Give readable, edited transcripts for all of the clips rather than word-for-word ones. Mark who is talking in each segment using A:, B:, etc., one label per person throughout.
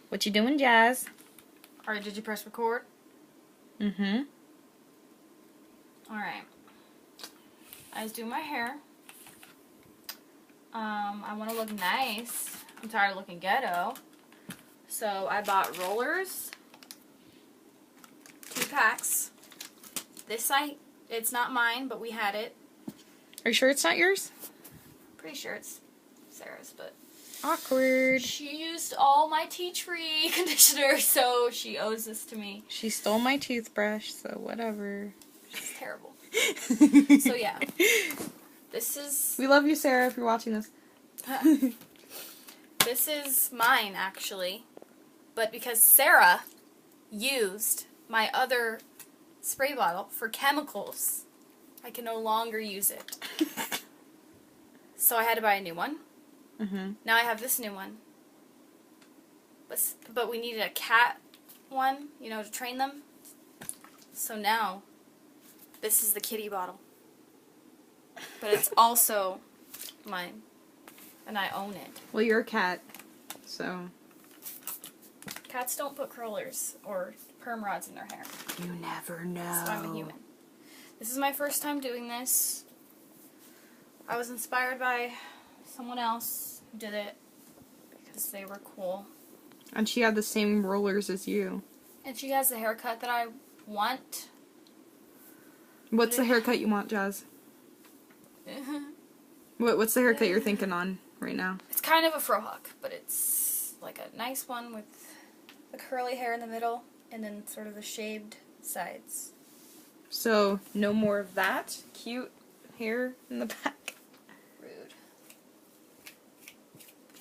A: What you doing, Jazz?
B: Alright, did you press record?
A: Mm-hmm.
B: Alright. I was doing my hair. I want to look nice. I'm tired of looking ghetto. So I bought rollers. 2 packs. This site, it's not mine, but we had it.
A: Are you sure it's not yours?
B: Pretty sure it's Sarah's, but
A: Awkward.
B: she used all my tea tree conditioner, so she owes this to me.
A: She stole my toothbrush, so whatever.
B: She's terrible. So yeah. This is...
A: We love you, Sarah, if you're watching this.
B: This is mine, actually. But because Sarah used my other spray bottle for chemicals, I can no longer use it. So I had to buy a new one.
A: Mm-hmm.
B: Now I have this new one. But we needed a cat one, you know, to train them. So now, this is the kitty bottle. But it's also mine. And I own it.
A: Well, you're a cat, so...
B: Cats don't put curlers or perm rods in their hair.
A: You never know.
B: So I'm a human. This is my first time doing this. I was inspired by someone else who did it because they were cool.
A: And she had the same rollers as you.
B: And she has the haircut that I want.
A: What's the haircut you want, Jazz? What's the haircut you're thinking on right now?
B: It's kind of a frohawk, but it's like a nice one with the curly hair in the middle and then sort of the shaved sides.
A: So, no more of that cute hair in the back.
B: Rude.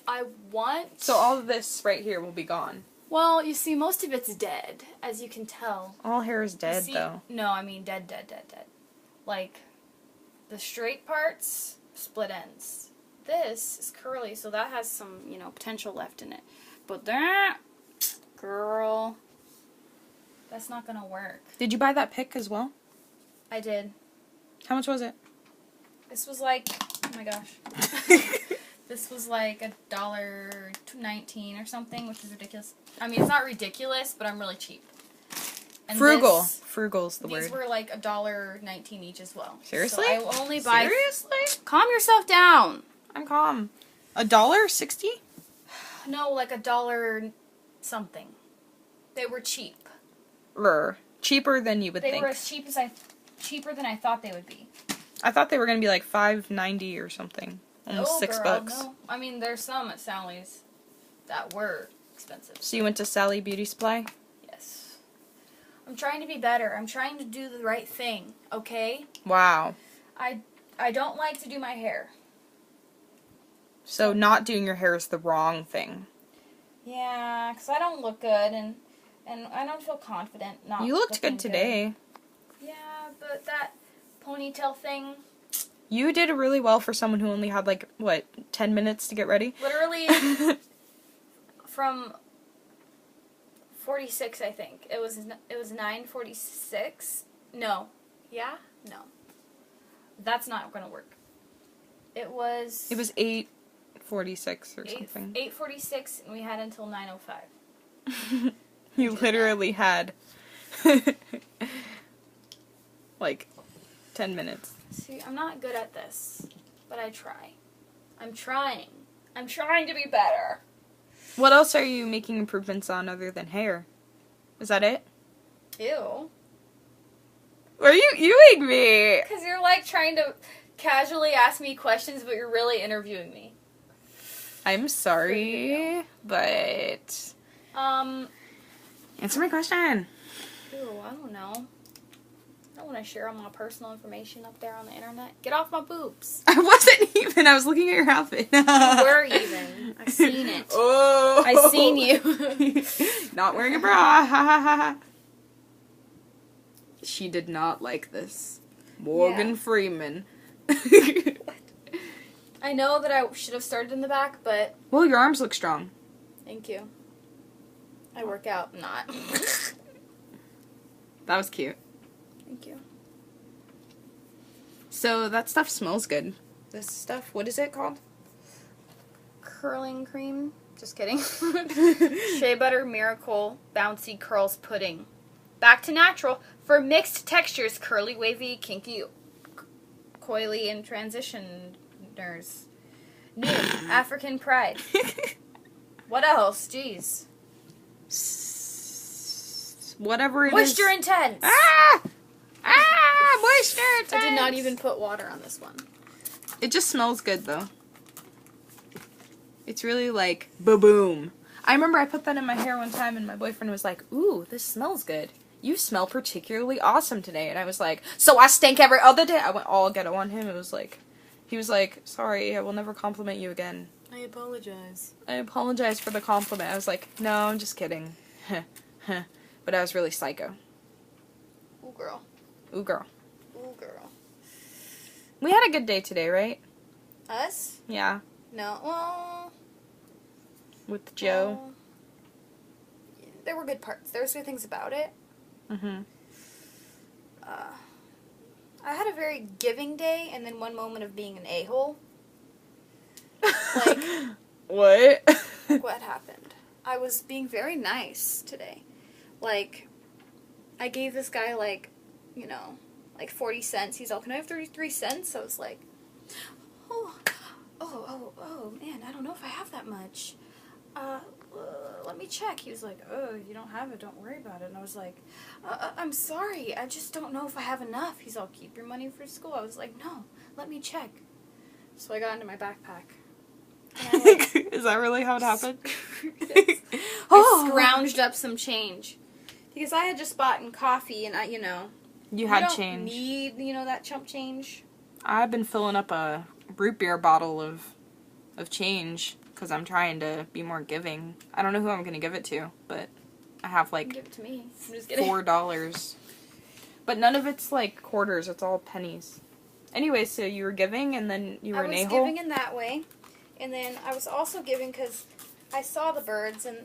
B: I want...
A: So all of this right here will be gone.
B: Well, you see, most of it's dead, as you can tell.
A: All hair is dead,
B: See,
A: though.
B: No, I mean dead. Like, the straight parts, split ends. This is curly, so that has some, you know, potential left in it. But that, girl, that's not gonna work.
A: Did you buy that pick as well?
B: I did.
A: How much was it?
B: This was like, oh my gosh. This was like $1.19 or something, which is ridiculous. I mean, it's not ridiculous, but I'm really cheap. And
A: Frugal. Frugal's the
B: these
A: word.
B: were like $1.19 each as well.
A: Seriously?
B: So I will only buy...
A: Seriously?
B: Calm yourself down.
A: I'm calm. $1.60?
B: No, like $1 something. They were cheap.
A: Cheaper than you would
B: They
A: think.
B: were as cheaper than I thought they would be.
A: I thought they were going to be like $5.90 or something. Almost $6.
B: No. I mean, there's some at Sally's that were expensive.
A: So you went to Sally Beauty Supply?
B: Yes. I'm trying to be better. I'm trying to do the right thing, okay?
A: Wow.
B: I don't like to do my hair.
A: So not doing your hair is the wrong thing.
B: Yeah, because I don't look good, and I don't feel confident not
A: You looked
B: looking
A: good today.
B: Yeah, but that ponytail thing...
A: You did really well for someone who only had, like, what, 10 minutes to get ready?
B: Literally, from 46, I think. It was 9:46. No. Yeah? No. That's not going to work. It was
A: 8:46 or something.
B: 8:46, and we had until 9:05.
A: You literally had, like, 10 minutes.
B: See, I'm not good at this, but I try. I'm trying. I'm trying to be better.
A: What else are you making improvements on other than hair? Is that it?
B: Ew.
A: Are you ewing me?
B: Because you're, like, trying to casually ask me questions, but you're really interviewing me.
A: I'm sorry, but... Answer my question.
B: Ew, I don't know. I don't want to share all my personal information up there on the internet. Get off my boobs.
A: I wasn't even. I was looking at your outfit.
B: You were even. I seen it.
A: Oh.
B: I seen you.
A: Not wearing a bra. Ha ha ha ha. She did not like this. Morgan Freeman.
B: I know that I should have started in the back, but...
A: Well, your arms look strong.
B: Thank you. I work out. Not.
A: That was cute.
B: Thank you.
A: So, that stuff smells good. This stuff, what is it called?
B: Curling cream. Just kidding. Shea Butter Miracle Bouncy Curls Pudding. Back to natural for mixed textures, curly, wavy, kinky, coily, and transitioners. New African Pride. What else? Jeez.
A: Whatever it is.
B: Moisture Intense.
A: Moisture intense.
B: I did not even put water on this one.
A: It just smells good though. It's really like ba-boom. I remember I put that in my hair one time and my boyfriend was like, "Ooh, this smells good. You smell particularly awesome today." And I was like, "So I stink every other day?" I went all ghetto on him. He was like, "Sorry, I will never compliment you again."
B: I apologize.
A: I apologize for the compliment. I was like, "No, I'm just kidding." But I was really psycho.
B: Ooh, girl.
A: Ooh, girl.
B: Ooh, girl.
A: We had a good day today, right?
B: Us?
A: Yeah.
B: No. Well...
A: With Joe.
B: well, there were good parts. There was good things about it.
A: Mm-hmm.
B: I had a very giving day and then one moment of being an a-hole. Like...
A: What?
B: what happened? I was being very nice today. Like, I gave this guy, like, you know, like 40 cents. He's all, "Can I have 33 cents? I was like, oh, man, I don't know if I have that much. Let me check. He was like, "Oh, you don't have it. Don't worry about it." And I was like, I'm sorry. I just don't know if I have enough. He's all, "Keep your money for school." I was like, "No, let me check." So I got into my backpack. And I, like,
A: Is that really how it happened?
B: yes. I scrounged up some change. Because I had just bought in coffee and
A: You
B: you
A: had
B: don't
A: change.
B: need, that chump change.
A: I've been filling up a root beer bottle of change because I'm trying to be more giving. I don't know who I'm going to give it to, but I have like
B: Give it to me. I'm just kidding.
A: $4. But none of it's like quarters, it's all pennies. Anyway, so you were giving and then you were an
B: I was
A: a-hole?
B: giving in that way. And then I was also giving because I saw the birds and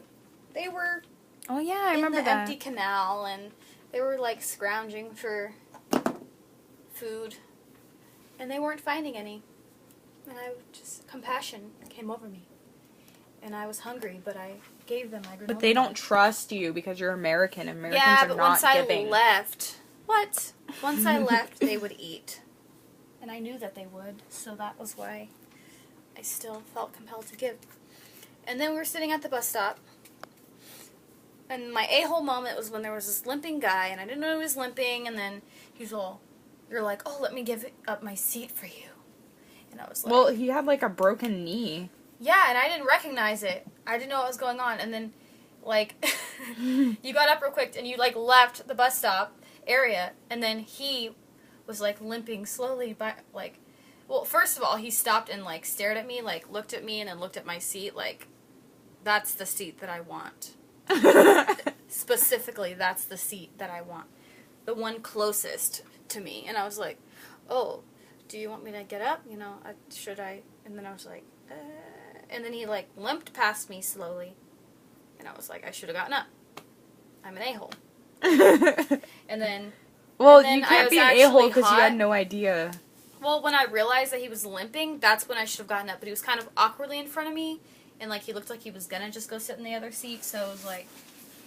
B: they were
A: Oh yeah, I remember
B: in the
A: that.
B: empty canal and they were like scrounging for food. And they weren't finding any. And compassion came over me. And I was hungry, but I gave them my granola.
A: But they don't trust you because you're American. Americans
B: yeah,
A: are
B: but
A: not
B: once
A: giving.
B: I left... What? Once I left, they would eat. And I knew that they would, so that was why I still felt compelled to give. And then we were sitting at the bus stop. And my a-hole moment was when there was this limping guy, and I didn't know he was limping, and then he's all, "You're like, oh, let me give up my seat for you." And I was like...
A: Well, he had like a broken knee.
B: Yeah, and I didn't recognize it. I didn't know what was going on. And then, like, you got up real quick and you, like, left the bus stop area. And then he was, like, limping slowly by, like... Well, first of all, he stopped and, like, stared at me, like, looked at me and then looked at my seat. Like, that's the seat that I want. Specifically, that's the seat that I want. The one closest to me. And I was like, "Oh, do you want me to get up? Should I?" And then I was like, And then he, like, limped past me slowly. And I was like, I should have gotten up. I'm an a-hole. And then...
A: Well,
B: and then
A: you
B: I
A: can't
B: was
A: be an
B: actually
A: a-hole because you
B: hot.
A: had no idea.
B: Well, when I realized that he was limping, that's when I should have gotten up. But he was kind of awkwardly in front of me. And, like, he looked like he was gonna just go sit in the other seat. So it was, like,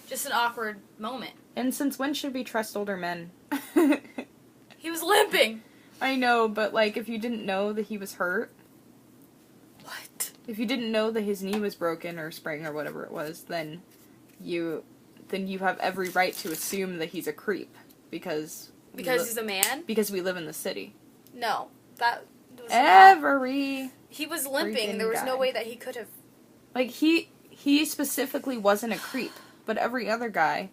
B: just an awkward moment.
A: And since when should we trust older men?
B: He was limping!
A: I know, but, like, if you didn't know that he was hurt...
B: What?
A: If you didn't know that his knee was broken or sprained or whatever it was, then you have every right to assume that he's a creep because
B: Because he's a man?
A: because we live in the city.
B: No. That was
A: Every
B: He was limping.
A: freaking
B: There was no
A: guy.
B: way that he could have...
A: like he specifically wasn't a creep, but every other guy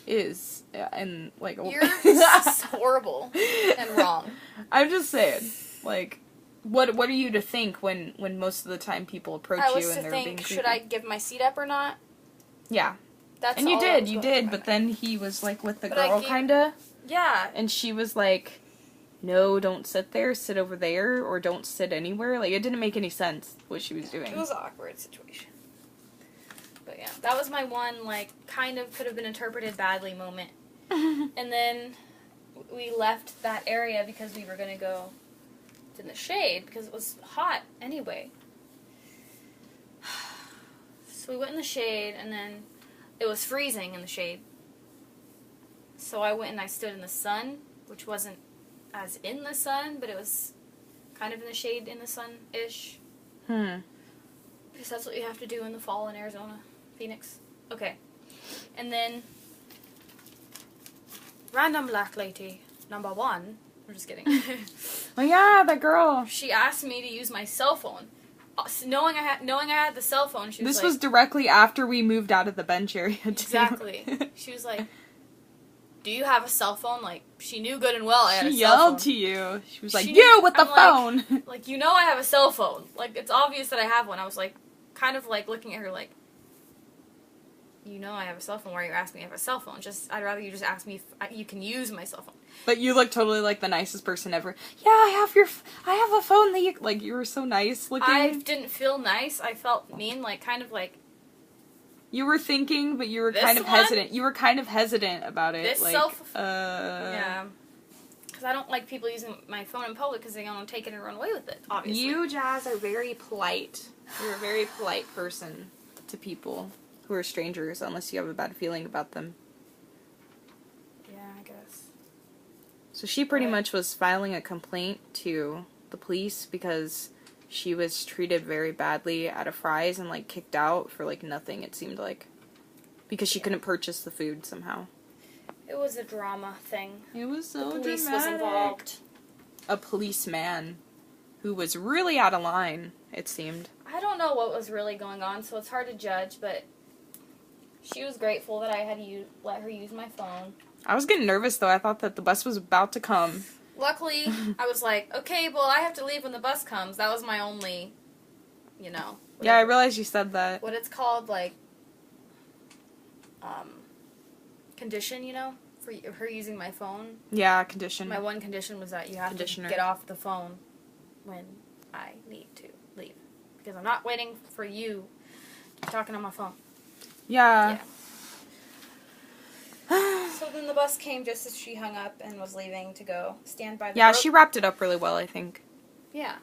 A: is and like
B: You're just horrible and wrong.
A: I'm just saying, like what are you to think when most of the time people approach
B: I
A: you
B: was
A: and
B: to
A: they're being
B: think,
A: creepy?
B: should I give my seat up or not?
A: Yeah.
B: That's
A: And you
B: all that
A: did,
B: was
A: you
B: going through
A: did,
B: my
A: but
B: mind.
A: then he was like with the
B: But I
A: girl
B: gave-
A: kinda.
B: Yeah.
A: And she was like, "No, don't sit there, sit over there, or don't sit anywhere." Like, it didn't make any sense what she was doing.
B: It was an awkward situation. But yeah, that was my one, like, kind of could have been interpreted badly moment. And then we left that area because we were going to go in the shade because it was hot anyway. So we went in the shade, and then it was freezing in the shade. So I went and I stood in the sun, which wasn't as in the sun, but it was kind of in the shade in the sun-ish. Because that's what you have to do in the fall in Arizona. Phoenix. Okay. And then, random black lady, number 1. I'm just kidding.
A: Oh yeah, that girl.
B: She asked me to use my cell phone. Knowing I had the cell phone, she was
A: This
B: like...
A: was directly after we moved out of the bench area, too.
B: Exactly. She was like, do you have a cell phone? Like, she knew good and well I had a
A: She
B: cell phone.
A: yelled to you. She was like,
B: She
A: you
B: knew-
A: with the
B: I'm
A: phone!
B: Like, you know I have a cell phone. Like, it's obvious that I have one. I was like, kind of like looking at her like, you know I have a cell phone. Why are you asking me if I have a cell phone? I'd rather you just ask me if you can use my cell phone.
A: But you look totally like the nicest person ever. Yeah, I have a phone that you... Like, you were so nice looking.
B: I didn't feel nice. I felt mean, like, kind of like...
A: You were thinking, but you were
B: This
A: kind of
B: one?
A: hesitant. You were kind of hesitant about it.
B: This
A: like,
B: Yeah. Because I don't like people using my phone in public because they're going to take it and run away with it, obviously.
A: You, Jazz, are very polite. You're a very polite person to people who are strangers, unless you have a bad feeling about them.
B: Yeah, I guess.
A: So she pretty
B: Right.
A: much was filing a complaint to the police because she was treated very badly at a Fry's and, like, kicked out for, like, nothing, it seemed like. Because she couldn't purchase the food somehow.
B: It was a drama thing.
A: It was so
B: The police
A: dramatic.
B: was involved.
A: A policeman who was really out of line, it seemed.
B: I don't know what was really going on, so it's hard to judge, but she was grateful that I had let her use my phone.
A: I was getting nervous, though. I thought that the bus was about to come.
B: Luckily, I was like, okay, well, I have to leave when the bus comes. That was my only, you know.
A: Yeah, I realized you said that.
B: What it's called, like, condition, you know, for her using my phone.
A: Yeah, condition.
B: My one condition was that you have to
A: Conditioner.
B: get off the phone when I need to leave. Because I'm not waiting for you to be talking on my phone.
A: Yeah.
B: So then the bus came just as she hung up and was leaving to go stand by the
A: Yeah, she wrapped it up really well, I think.
B: Yeah.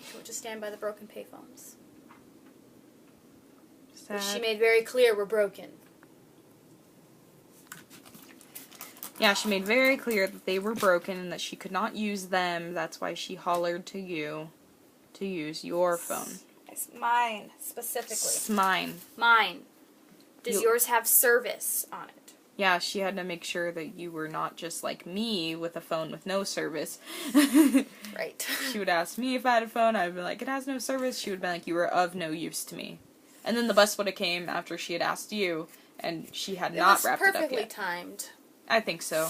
B: She would just stand by the broken payphones.
A: Sad.
B: Which she made very clear were broken.
A: Yeah, she made very clear that they were broken and that she could not use them. That's why she hollered to you to use your phone.
B: It's mine, specifically.
A: It's mine.
B: Mine. Does
A: You-
B: yours have service on it?
A: Yeah, she had to make sure that you were not just like me with a phone with no service.
B: Right.
A: She would ask me if I had a phone. I'd be like, it has no service. She would be like, you were of no use to me. And then the bus would have came after she had asked you, and she had not wrapped it up
B: perfectly
A: yet.
B: timed.
A: I think so.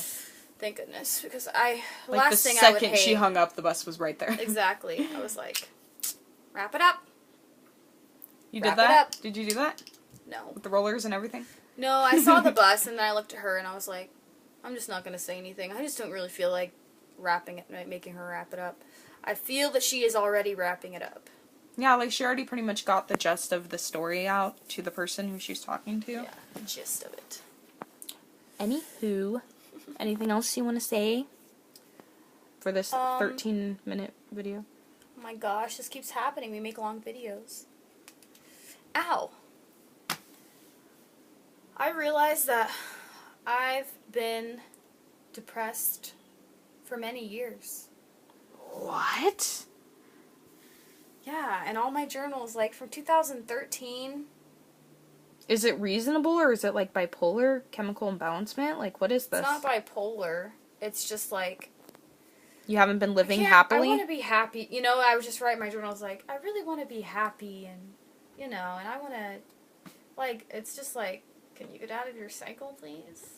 B: Thank goodness, because
A: Like
B: last
A: the
B: thing I would
A: second
B: hate.
A: she hung up, the bus was right there.
B: Exactly. I was like, wrap it up.
A: You
B: Wrap
A: did
B: it
A: that?
B: up.
A: Did you do that?
B: No.
A: With the rollers and everything?
B: No, I saw the bus and then I looked at her and I was like, I'm just not going to say anything. I just don't really feel like wrapping it, making her wrap it up. I feel that she is already wrapping it up.
A: Yeah, like she already pretty much got the gist of the story out to the person who she's talking to.
B: Yeah, the gist of it.
A: Anywho, anything else you want to say for this 13-minute video?
B: Oh my gosh, this keeps happening. We make long videos. Ow. I realized that I've been depressed for many years.
A: What?
B: Yeah, and all my journals, like from 2013.
A: Is it reasonable, or is it like bipolar, chemical imbalancement? Like, what is this?
B: It's not bipolar. It's just like...
A: You haven't been living
B: I
A: happily?
B: want to be happy. You know, I was just writing my journals like, I really want to be happy and, you know, and I want to, like, it's just like, can you get out of your cycle, please?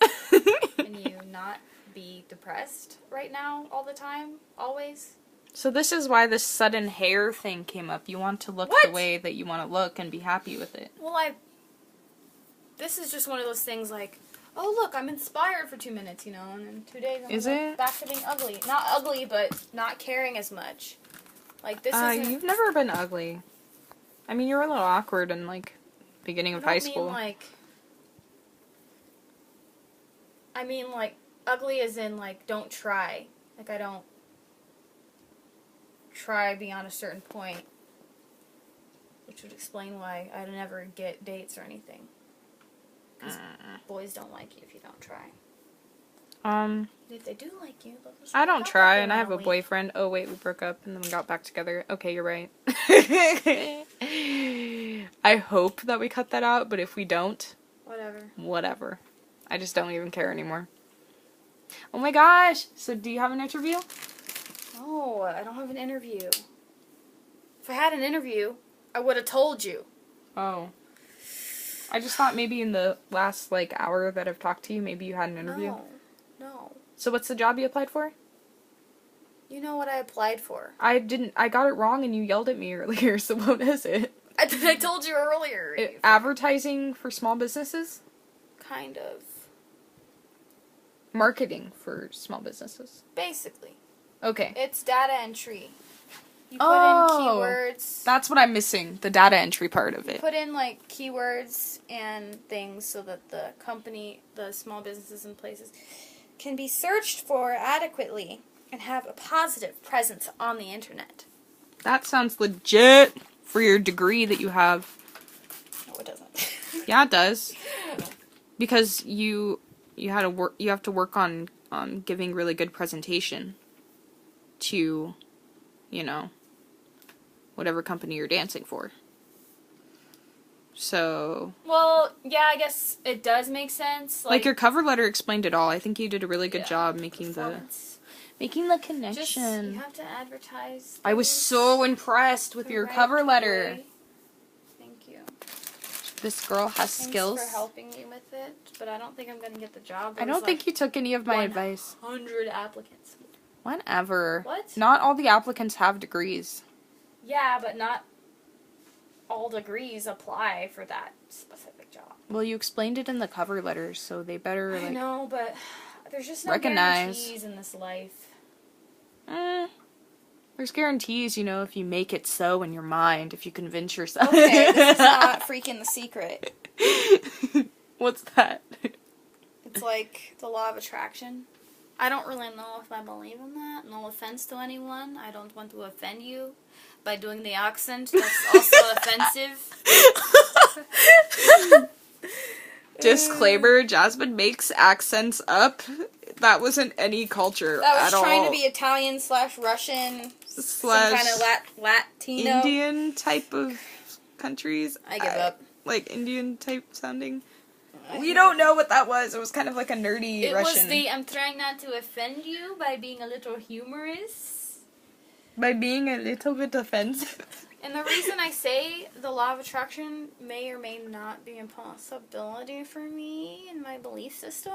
B: Can you not be depressed right now all the time? Always?
A: So this is why this sudden hair thing came up. You want to look
B: What?
A: the way that you want to look and be happy with it.
B: Well, this is just one of those things like, oh, look, I'm inspired for 2 minutes, you know, and in 2 days I'm
A: Is
B: like,
A: it?
B: back to being ugly. Not ugly, but not caring as much. Like, this isn't...
A: You've never been ugly. I mean, you were a little awkward in, like, beginning of high school.
B: I mean, like, ugly as in, like, don't try. Like, I don't try beyond a certain point. which would explain why I never get dates or anything. Because boys don't like you if you don't try. If they do like you, they'll just
A: I don't
B: break up
A: try,
B: after
A: and I have a
B: week.
A: boyfriend. Oh, wait, we broke up, and then we got back together. Okay, you're right. I hope that we cut that out, but if we don't, whatever. I just don't even care anymore. Oh my gosh! So, do you have an interview?
B: No, I don't have an interview. If I had an interview, I would have told you.
A: Oh. I just thought maybe in the last, hour that I've talked to you, maybe you had an interview.
B: No.
A: So what's the job you applied for?
B: You know what I applied for.
A: I got it wrong and you yelled at me earlier, so what is it?
B: I told you earlier.
A: Advertising for small businesses?
B: Kind of.
A: Marketing for small businesses.
B: Basically.
A: Okay.
B: It's data entry. You put in keywords.
A: That's what I'm missing, the data entry part of it.
B: Put in, keywords and things so that the company, the small businesses and places, can be searched for adequately and have a positive presence on the internet.
A: That sounds legit for your degree that you have.
B: No, it doesn't.
A: Yeah, it does. Because you have to work on giving really good presentation to, whatever company you're dancing for. So...
B: Well, yeah, I guess it does make sense.
A: your cover letter explained it all. I think you did a really good job making the connection.
B: Just, you have to advertise.
A: I was so impressed with your cover letter.
B: Thank you.
A: This girl has skills.
B: Thanks for helping me with it, but I don't think I'm going to get the job.
A: I don't think you took any of my advice.
B: 100 applicants.
A: Whatever.
B: What?
A: Not all the applicants have degrees.
B: Yeah, but not all degrees apply for that specific job.
A: Well, you explained it in the cover letter, so they better,
B: I know, but there's just no
A: recognize.
B: guarantees in this life.
A: There's guarantees, if you make it so in your mind, if you convince yourself.
B: Okay, this is not freaking The Secret.
A: What's that?
B: It's like the law of attraction. I don't really know if I believe in that. No offense to anyone. I don't want to offend you by doing the accent. That's also offensive.
A: Disclaimer, Jasmine makes accents up. That wasn't any culture
B: That was
A: at
B: trying
A: all.
B: to be Italian/Russian, some kind of Latino.
A: Indian type of countries.
B: I give up.
A: Like Indian type sounding. We don't know what that was. It was kind of like a nerdy Russian.
B: I'm trying not to offend you by being a little humorous.
A: By being a little bit offensive.
B: And the reason I say the law of attraction may or may not be a possibility for me in my belief system.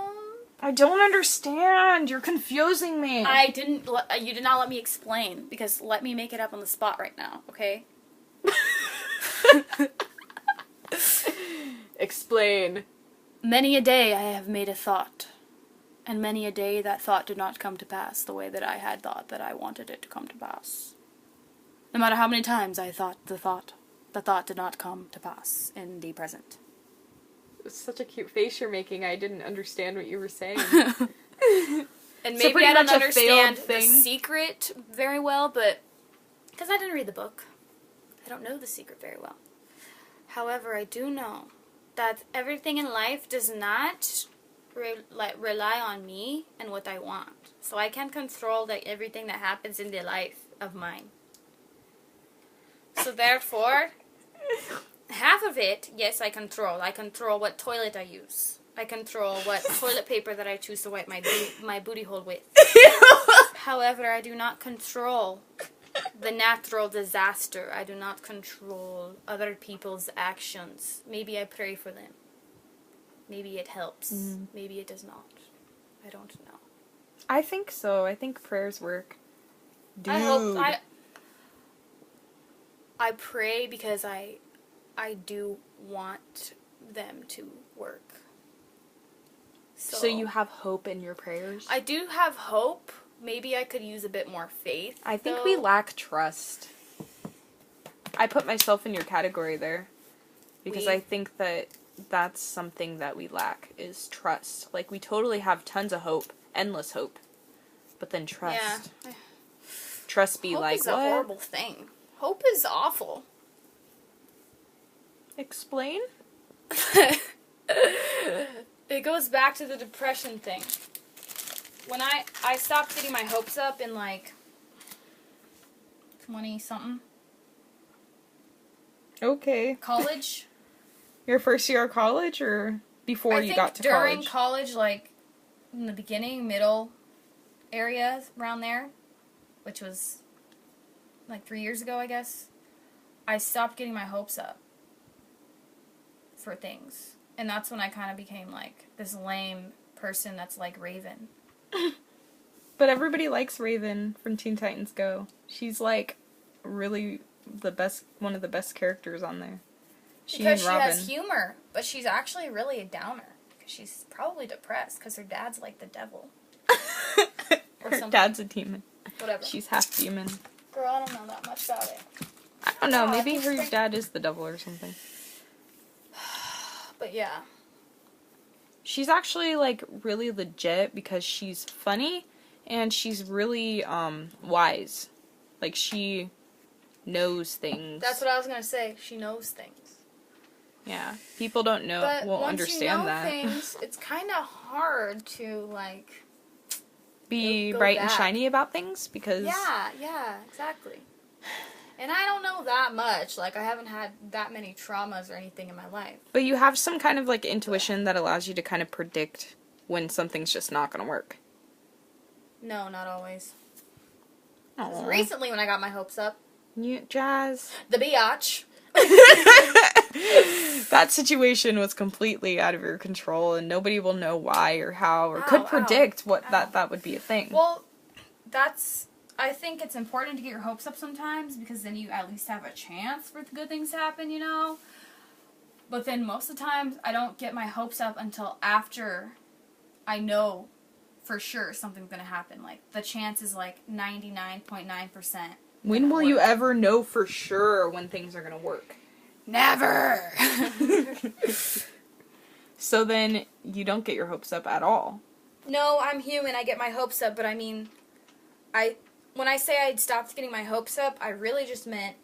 A: I don't understand. You're confusing me.
B: You did not let me explain, because let me make it up on the spot right now, okay?
A: Explain.
B: Many a day I have made a thought, and many a day that thought did not come to pass the way that I had thought that I wanted it to come to pass. No matter how many times I thought the thought did not come to pass in the present.
A: It was such a cute face you're making. I didn't understand what you were saying.
B: And
A: So
B: maybe I don't
A: much a failed
B: understand The Secret very well, but because I didn't read the book, I don't know The Secret very well. However, I do know that everything in life does not rely on me and what I want. So I can control everything that happens in the life of mine. So therefore, half of it, yes, I control. I control what toilet I use. I control what toilet paper that I choose to wipe my booty hole with. However, I do not control the natural disaster. I do not control other people's actions. Maybe I pray for them. Maybe it helps. Maybe it does not. I don't know.
A: I think so. I think prayers work. Dude.
B: I pray because I do want them to work.
A: So you have hope in your prayers?
B: I do have hope. Maybe I could use a bit more faith.
A: I think we lack trust. I put myself in your category there. Because I think that that's something that we lack, is trust. Like, we totally have tons of hope. Endless hope. But then trust.
B: Yeah.
A: Trust be
B: Hope
A: like,
B: is
A: what?
B: a horrible thing. Hope is awful.
A: Explain?
B: It goes back to the depression thing. When I stopped getting my hopes up in like 20-something.
A: Okay.
B: College.
A: Your first year of college or before you got to
B: during
A: college?
B: college, like in the beginning, middle area around there, which was like 3 years ago, I guess, I stopped getting my hopes up for things. And that's when I kind of became like this lame person that's like Raven.
A: But everybody likes Raven from Teen Titans Go. She's like really one of the best characters on there.
B: Because she
A: and Robin.
B: has humor, but she's actually really a downer. Because she's probably depressed because her dad's like the devil. Or
A: Her
B: something.
A: dad's a demon.
B: Whatever.
A: She's half demon.
B: Girl, I don't know that much about it.
A: I don't know,
B: Oh, I
A: maybe
B: think
A: her dad is the devil or something.
B: But yeah.
A: She's actually like really legit because she's funny and she's really wise. Like she knows things.
B: That's what I was going to say. She knows things.
A: Yeah. People don't know
B: But
A: won't
B: once
A: understand
B: you know
A: that.
B: things, it's kind of hard to like
A: Be
B: go
A: bright and
B: back.
A: shiny about things because
B: Yeah, exactly. And I don't know that much. Like I haven't had that many traumas or anything in my life.
A: But you have some kind of like intuition that allows you to kind of predict when something's just not going to work.
B: No, not always.
A: Aw.
B: Recently when I got my hopes up,
A: Jazz.
B: the biatch.
A: That situation was completely out of your control and nobody will know why or how or
B: Ow,
A: could
B: ow,
A: predict what
B: ow.
A: that would be a thing.
B: Well, I think it's important to get your hopes up sometimes because then you at least have a chance for good things to happen, you know? But then most of the times I don't get my hopes up until after I know for sure something's going to happen. Like the chance is like 99.9%.
A: When will you ever know for sure when things are going to work?
B: Never!
A: So then you don't get your hopes up at all.
B: No, I'm human. I get my hopes up, but I mean, when I say I'd stopped getting my hopes up, I really just meant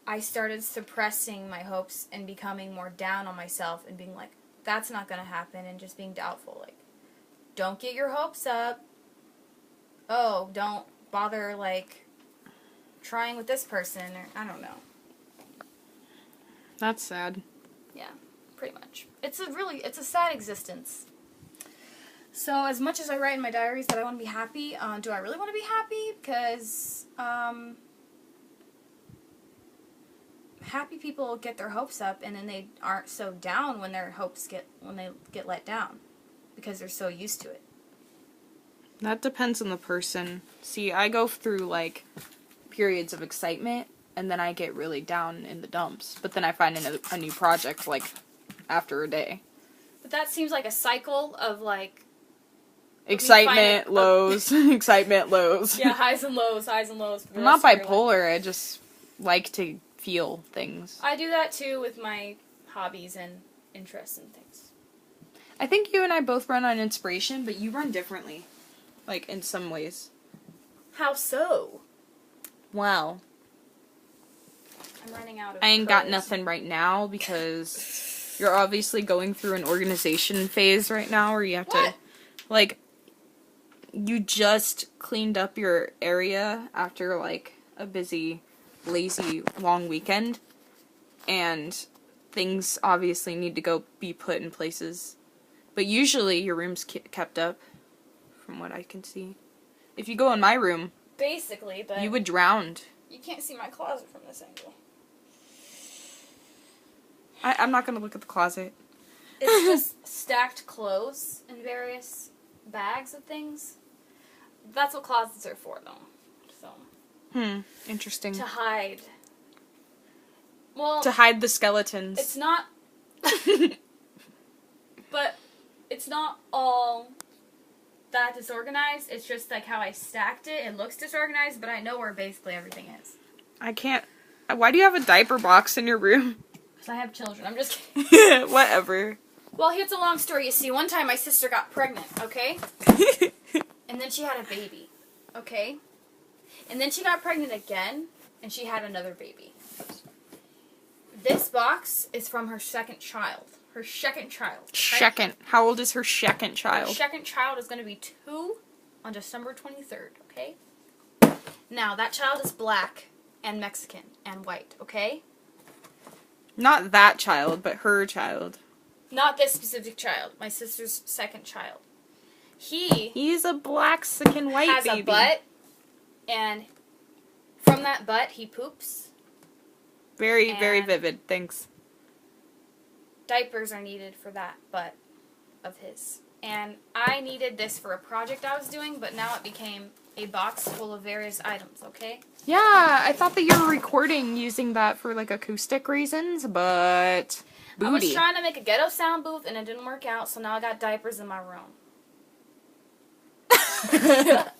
B: I started suppressing my hopes and becoming more down on myself and being like, that's not going to happen, and just being doubtful. Like, don't get your hopes up. Oh, don't bother, like, trying with this person, or I don't know.
A: That's sad.
B: Yeah, pretty much. It's a sad existence. So as much as I write in my diaries that I want to be happy, do I really want to be happy? Because happy people get their hopes up, and then they aren't so down when their hopes get let down, because they're so used to it.
A: That depends on the person. See, I go through like periods of excitement and then I get really down in the dumps. But then I find a new project like after a day.
B: But that seems like a cycle of like
A: Excitement, lows, excitement, lows.
B: yeah, highs and lows, highs and lows. for the
A: I'm not
B: rest of your life.
A: bipolar, I just like to feel things.
B: I do that too with my hobbies and interests and things.
A: I think you and I both run on inspiration, but you run differently. Like, in some ways.
B: How so?
A: Well,
B: I'm running out of
A: I ain't got
B: prose.
A: nothing right now because you're obviously going through an organization phase right now where you have
B: What?
A: to, like, you just cleaned up your area after, like, a busy, lazy, long weekend, and things obviously need to be put in places. But usually your room's kept up, from what I can see. If you go in my room,
B: Basically, but
A: you would drown.
B: you can't see my closet from this angle.
A: I'm not gonna look at the closet.
B: It's just stacked clothes in various bags of things. That's what closets are for, though. So
A: Interesting.
B: to hide. Well,
A: To hide the skeletons.
B: it's not. But it's not all that disorganized. It's just like how I stacked it. It looks disorganized, but I know where basically everything is.
A: I can't. Why do you have a diaper box in your room?
B: Because I have children. I'm just kidding.
A: Whatever.
B: Well, here's a long story. You see, one time my sister got pregnant, okay? And then she had a baby, okay? And then she got pregnant again, and she had another baby. This box is from her second child. Her second child. Okay?
A: Second. How old is her second
B: Her
A: child?
B: second child is going to be 2 on December 23rd, okay? Now, that child is black and Mexican and white, okay?
A: Not that child, but her child.
B: Not this specific child. My sister's second child. He
A: He's a Blaxican white
B: has
A: baby.
B: a butt, and from that butt, he poops.
A: Very, very
B: and-
A: vivid. Thanks.
B: Diapers are needed for that butt of his. And I needed this for a project I was doing, but now it became a box full of various items, okay?
A: Yeah, I thought that you were recording using that for like acoustic reasons, but
B: I was
A: booty.
B: trying to make a ghetto sound booth and it didn't work out, so now I got diapers in my room.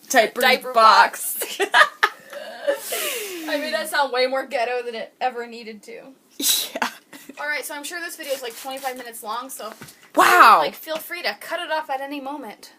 A: Diaper
B: box. I made that sound way more ghetto than it ever needed to.
A: Yeah.
B: Alright, so I'm sure this video is like 25 minutes long, so
A: Wow.
B: like feel free to cut it off at any moment.